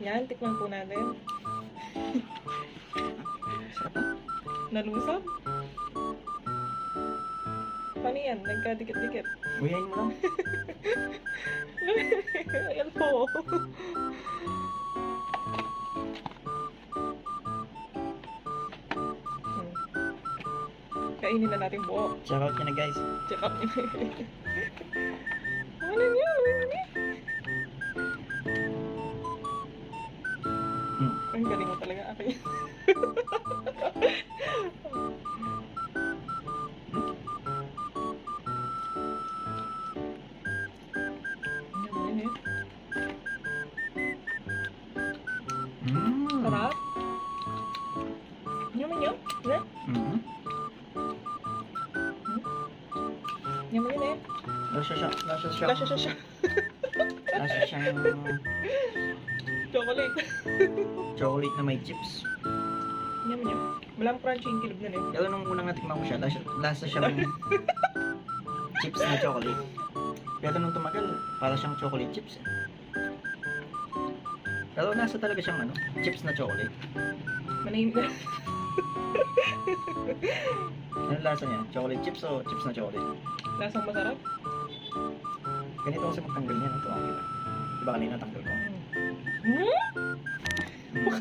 Yan, tikman po natin. Nalusap? Paano yan? Nagkadikit-dikit. Buyayin mo lang. Ayan po. Kainin na natin buo. Check out nyo na guys. Check out nyo. Ano niya? Ang galing mo talaga akin. Yan eh. Sarap. Yaman yun. Ne? Yaman yun eh. Lasa siya. Lasya siya. Lasa siyang Chocolate. chocolate na may chips. Yaman yun. Walang crunchy yung kilog na eh. Pero nung unang natikman ko siya, lasa siyang chips na chocolate. Pero nung tumagal, para siyang chocolate chips. Pero lasa talaga siyang chips na chocolate. Manahimik na. Ano lasa niya? Chocolate chips o chips na chocolate? Lasang masarap. Ganito kasi magtanggal niya. Ito ang kita. Diba kanina tanggal ko? Hmm? Mm.